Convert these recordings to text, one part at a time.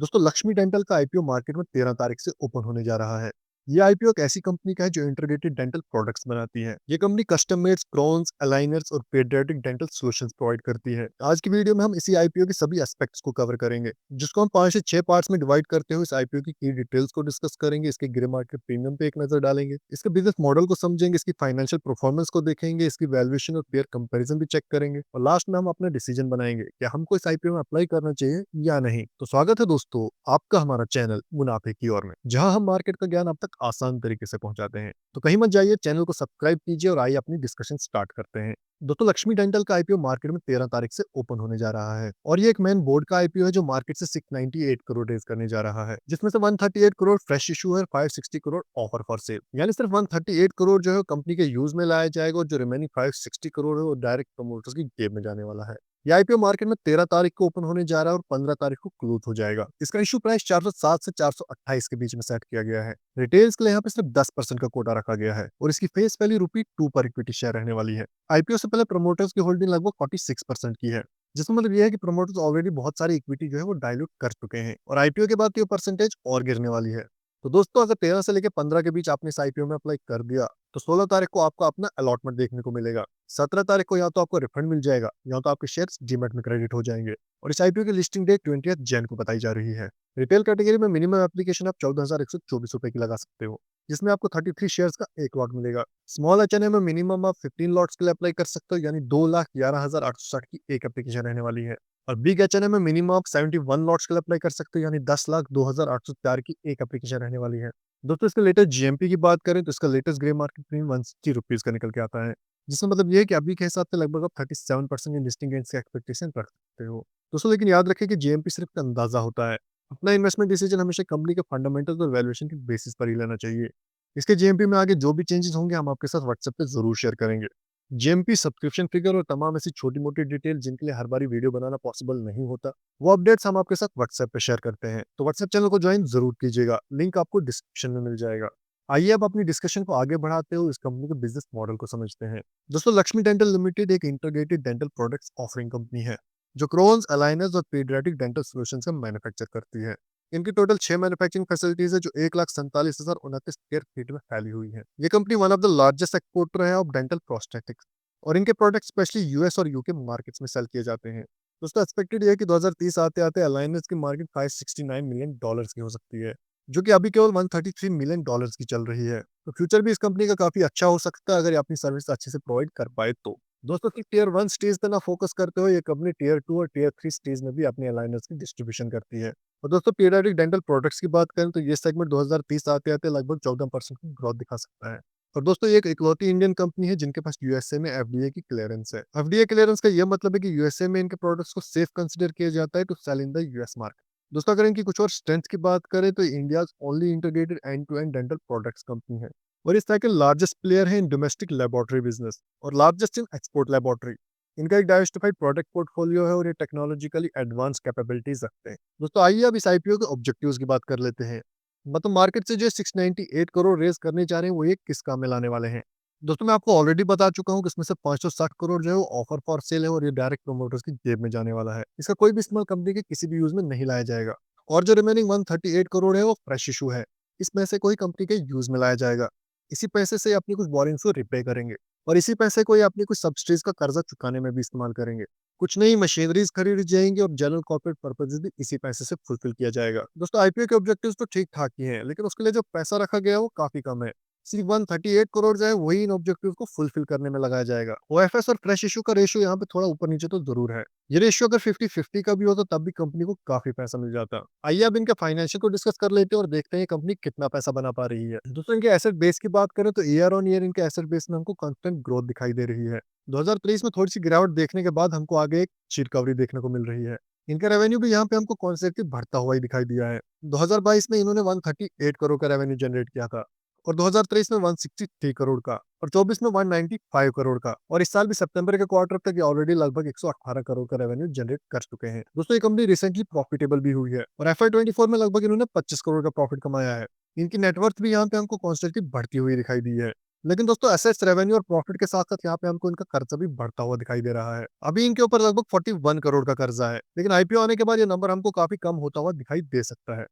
दोस्तों लक्ष्मी डेंटल का IPO market में 13 तारीख से ओपन होने जा रहा है। ये आईपीओ एक ऐसी कंपनी का है जो इंटीग्रेटेड डेंटल प्रोडक्ट्स बनाती है। ये company custom made crowns, aligners और पेडियाट्रिक डेंटल सॉल्यूशंस प्रोवाइड करती है। आज की वीडियो में हम इसी आईपीओ के सभी एस्पेक्ट्स को कवर करेंगे, जिसको हम 5 से 6 पार्ट्स में डिवाइड करते हुए इस आईपीओ की डिटेल्स को डिस्कस करेंगे। इसके ग्रे मार्केट प्रीमियम पे एक नजर डालेंगे, इसके बिजनेस मॉडल को समझेंगे, इसकी फाइनेंशियल परफॉर्मेंस को देखेंगे, इसकी वैल्यूएशन और पेयर कंपैरिजन भी चेक करेंगे और लास्ट में हम अपना डिसीजन बनाएंगे कि हमको इस आईपीओ में अप्लाई करना चाहिए या नहीं। तो स्वागत है दोस्तों आपका हमारा चैनल मुनाफे की ओर में, जहां हम मार्केट का ज्ञान आप तक आसान तरीके से पहुंचाते हैं। तो कहीं मत जाइए, चैनल को सब्सक्राइब कीजिए और आइए अपनी डिस्कशन स्टार्ट करते हैं। दोस्तों लक्ष्मी डेंटल का आईपीओ मार्केट में 13 तारीख से ओपन होने जा रहा है और ये एक मेन बोर्ड का आईपीओ है जो मार्केट से 698 करोड़ रेज करने जा रहा है, जिसमें से 138 करोड़ फ्रेश इशू है, 560 करोड़ ऑफर फॉर सेल। यानी सिर्फ 138 करोड़ जो है कंपनी के यूज में लाया जाएगा और जो रिमेनिंग 560 करोड़ है वो डायरेक्ट प्रमोटर्स की जेब में जाने वाला है। ये आईपीओ मार्केट में 13 तारीख को ओपन होने जा रहा है और 15 तारीख को क्लोज हो जाएगा। इसका इशू प्राइस 407 से 428 के बीच में सेट किया गया है। रिटेल्स के लिए यहाँ पे सिर्फ 10% का कोटा रखा गया है और इसकी फेस वैल्यू ₹2 पर इक्विटी शेयर रहने वाली है। आईपीओ से पहले प्रमोटर्स की होल्डिंग लगभग 46% की है, जिसका मतलब यह है कि प्रमोटर्स ऑलरेडी बहुत सारी इक्विटी जो है वो डायल्यूट कर चुके हैं और आईपीओ के बाद ये परसेंटेज और गिरने वाली है। तो दोस्तों अगर 13 से लेकर 15 के बीच आपने इस आईपीओ में अप्लाई कर दिया तो 16 तारीख को आपको अपना अलॉटमेंट देखने को मिलेगा। 17 तारीख को या तो आपको रिफंड मिल जाएगा या तो आपके शेयर्स डीमैट में क्रेडिट हो जाएंगे और इस आईपीओ की लिस्टिंग डेट 20 जैन को बताई जा रही है। रिटेल कैटेगरी में मिनिमम एप्लीकेशन आप 14,124 रुपए की लगा सकते हो, जिसमें आपको 33 शेयर्स का एक लॉट मिलेगा। स्मॉल एचएनए में मिनिमम आप 15 लॉट्स के लिए अप्लाई कर सकते हो, यानी 2,11,860 की एक एप्लीकेशन रहने वाली है। और बिग एचएनए में मिनिमम आप 71 लॉट्स के लिए अप्लाई कर सकते हो, यानी 10,02,804 की एक एप्लीकेशन रहने वाली है। दोस्तों इसके लेटेस्ट जीएमपी की बात करें तो इसका latest grey market premium 160 rupees का निकल के आता है, जिसका मतलब ये है कि अभी के हिसाब से लगभग आप 37% की लिस्टिंग गेन्स की एक्सपेक्टेशन रख सकते हो। दोस्तों लेकिन याद रखें कि जीएमपी सिर्फ एक अंदाजा होता है। अपना इन्वेस्टमेंट डिसीजन हमेशा कंपनी के फंडामेंटल्स और वैल्यूएशन के बेसिस पर ही लेना चाहिए। इसके जीएमपी में आगे जो भी चेंजेस होंगे हम आपके साथ व्हाट्सएप पे जरूर शेयर करेंगे। जीएमपी सब्सक्रिप्शन फिगर और तमाम ऐसी छोटी मोटी डिटेल जिनके लिए हर बारी वीडियो बनाना पॉसिबल नहीं होता, वो अपडेट्स हम आपके साथ व्हाट्सएप पे शेयर करते हैं। तो व्हाट्सएप चैनल को ज्वाइन जरूर कीजिएगा, लिंक आपको डिस्क्रिप्शन में मिल जाएगा। आइए अब अपनी डिस्कशन को आगे बढ़ाते हुए इस कंपनी के बिजनेस मॉडल को समझते हैं। दोस्तों लक्ष्मी डेंटल लिमिटेड एक integrated dental products offering company है जो क्रोन्स, अलाइनर्स और पीडियाट्रिक डेंटल सॉल्यूशंस का मैन्युफैक्चर करती है। इनकी टोटल 6 मैन्युफैक्चरिंग फैसिलिटीज है जो 1,47,029 स्क्वायर फीट में फैली हुई है। ये company one of the largest exporter है ऑफ डेंटल प्रोस्थेटिक्स और इनके प्रोडक्ट स्पेशली यूएस और यूके मार्केट्स में सेल किए जाते हैं। दोस्तों एक्सपेक्टेड ये है कि 2030 आते आते अलाइनर्स की मार्केट $569 मिलियन की हो सकती है, जो कि अभी केवल $133 मिलियन की चल रही है। तो फ्यूचर भी इस कंपनी का काफी अच्छा हो सकता है अगर ये अपनी सर्विस अच्छे से प्रोवाइड कर पाए तो। दोस्तों की टियर 1 स्टेज पे ना फोकस करते हुए ये कंपनी टियर 2 और टियर 3 स्टेज में भी अपने अलाइनर्स की डिस्ट्रीब्यूशन करती है। और दोस्तों पीडियाट्रिक डेंटल प्रोडक्ट्स की बात करें तो ये सेगमेंट 2030 आते आते लगभग 14% की ग्रोथ दिखा सकता है। और दोस्तों ये एक इकलौती इंडियन कंपनी है जिनके पास यूएसए में एफडीए की क्लियरेंस है। एफडीए क्लियरेंस का यह मतलब है कि यूएसए में इनके प्रोडक्ट्स को सेफ कंसीडर किया जाता है to sell in the US market. दोस्तों अगर इनकी कुछ और स्ट्रेंथ की बात करें तो India only integrated end to end dental products company है और इस तरह के लार्जेस्ट प्लेयर है इन डोमेस्टिक लेबोरेटरी बिजनेस और लार्जेस्ट इन एक्सपोर्ट लेबोरेटरी। इनका एक डाइवर्सिफाइड प्रोडक्ट पोर्टफोलियो है और ये टेक्नोलॉजिकली एडवांस कैपेबिलिटीज रखते हैं। दोस्तों आइए अब इस आईपीओ के ऑब्जेक्टिव्स की बात कर लेते हैं। मतलब मार्केट से जो 698 करोड़ रेज करने जा रहे हैं वो ये किस काम में लाने वाले हैं। दोस्तों मैं आपको ऑलरेडी बता चुका हूँ कि इसमें से 560 करोड़ जो है वो ऑफर फॉर सेल है और ये डायरेक्ट प्रोमोटर्स की जेब में जाने वाला है। इसका कोई भी इस्तेमाल कंपनी के किसी भी यूज में नहीं लाया जाएगा। और जो रिमेनिंग 138 करोड़ है वो फ्रेश इशू है, इसमें से कोई कंपनी के यूज में लाया जाएगा। इसी पैसे से अपनी कुछ बोरिंग्स को रिपे करेंगे और इसी पैसे को ये अपनी कुछ सब्सिडीज का कर्जा चुकाने में भी इस्तेमाल करेंगे। कुछ नई मशीनरीज खरीदी जाएंगी और जनरल कॉर्पोरेट पर्पसेस भी इसी पैसे से फुलफिल किया जाएगा। दोस्तों आईपीओ के ऑब्जेक्टिव्स तो ठीक ठाक ही हैं, लेकिन उसके लिए जो पैसा रखा गया है वो काफी कम है। सिर्फ 138 करोड़ जो है वही इन ऑब्जेक्टिव को फुलफिल करने में लगाया जाएगा। ओएफएस और फ्रेश इशू का रेशियो यहाँ पे थोड़ा ऊपर नीचे तो जरूर है। ये रेशियो अगर 50-50 का भी हो तो तब भी कंपनी को काफी पैसा मिल जाता। आइए अब इनके फाइनेंशियल को डिस्कस कर लेते हैं और देखते हैं कंपनी कितना पैसा बना पा रही है। दोस्तों इनके एसेट बेस की बात करें तो ईयर ऑन ईयर इनके एसेट बेस में हमको कांस्टेंट ग्रोथ दिखाई दे रही है। 2023 में थोड़ी सी गिरावट देखने के बाद हमको आगे एक अच्छी रिकवरी देखने को मिल रही है। इनका रेवेन्यू भी यहाँ पे हमको कॉन्स्टेंटली बढ़ता हुआ ही दिखाई दिया है। 2022 में इन्होंने 138 करोड़ का रेवेन्यू जनरेट किया था और 2023 में 163 करोड़ का और 24 में 195 करोड़ का और इस साल भी सितंबर के क्वार्टर तक ये ऑलरेडी लगभग 118 करोड़ का रेवेन्यू जनरेट कर चुके हैं। दोस्तों ये कंपनी रिसेंटली प्रॉफिटेबल भी हुई है और FY24 में लगभग इन्होंने 25 करोड़ का प्रॉफिट कमाया है। इनकी नेटवर्थ भी यहाँ पे हमको कॉन्स्टेंटली बढ़ती हुई दिखाई दी है। लेकिन दोस्तों एसेट्स, रेवेन्यू और प्रॉफिट के साथ-साथ यहाँ पे हमको इनका कर्जा भी बढ़ता हुआ दिखाई दे रहा है। अभी इनके ऊपर लगभग 41 करोड़ का कर्जा है, लेकिन आईपीओ आने के बाद ये नंबर हमको काफ़ी कम होता हुआ दिखाई दे सकता है।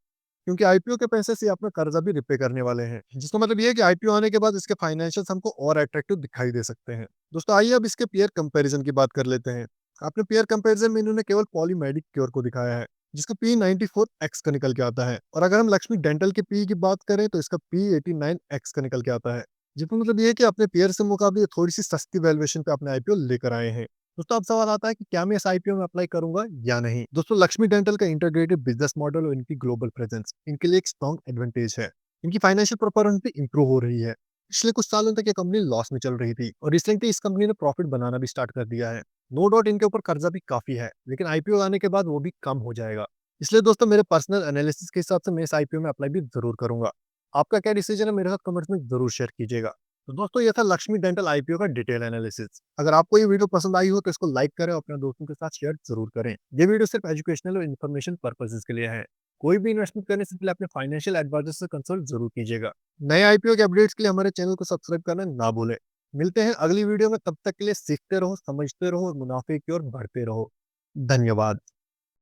क्योंकि आईपीओ के पैसे से ये अपना कर्जा भी रिपे करने वाले हैं। जिसका मतलब ये है कि आईपीओ आने के बाद इसके फाइनेंशियल्स हमको और अट्रैक्टिव दिखाई दे सकते हैं। दोस्तों आइए अब इसके पीयर कंपैरिजन की बात कर लेते हैं। आपने पीयर कंपैरिजन में इन्होंने केवल पॉलीमेडिक क्योर को दिखाया है, जिसका पी 94x का निकल के आता है। और अगर हम लक्ष्मी डेंटल के पी की बात करें तो इसका पी 89x का निकल के आता है। जिसका मतलब ये है कि अपने पेयर से मुकाबले थोड़ी सी सस्ती वैल्यूएशन पे अपने आईपीओ लेकर आए हैं। दोस्तों अब सवाल आता है कि क्या मैं इस आईपीओ में अप्लाई करूंगा या नहीं। दोस्तों लक्ष्मी डेंटल का इंटीग्रेटेड बिजनेस मॉडल और इनकी ग्लोबल प्रेजेंस इनके लिए एक स्ट्रॉन्ग एडवांटेज है। इनकी फाइनेंशियल परफॉर्मेंस भी इंप्रूव हो रही है। पिछले कुछ सालों तक ये कंपनी लॉस में चल रही थी और रिसेंटली इस कंपनी ने प्रॉफिट बनाना भी स्टार्ट कर दिया है। नो डाउट इनके ऊपर कर्जा भी काफी है, लेकिन आईपीओ आने के बाद वो भी कम हो जाएगा। इसलिए दोस्तों मेरे पर्सनल एनालिसिस के हिसाब से मैं इस आईपीओ में अप्लाई भी जरूर करूंगा। आपका क्या डिसीजन है मेरे साथ कमेंट्स में जरूर शेयर कीजिएगा। तो दोस्तों ये था लक्ष्मी डेंटल आईपीओ का डिटेल एनालिसिस। अगर आपको ये वीडियो पसंद आई हो तो इसको लाइक करें और अपने दोस्तों के साथ शेयर जरूर करें। ये वीडियो सिर्फ एजुकेशनल और इन्फॉर्मेशन पर्पसेस के लिए है। कोई भी इन्वेस्टमेंट करने से पहले अपने फाइनेंशियल एडवाइजर से कंसल्ट जरूर कीजिएगा। नए आईपीओ के अपडेट्स के लिए हमारे चैनल को सब्सक्राइब करना ना भूलें। मिलते हैं अगली वीडियो में, तब तक के लिए सीखते रहो, समझते रहो और मुनाफे की ओर बढ़ते रहो। धन्यवाद।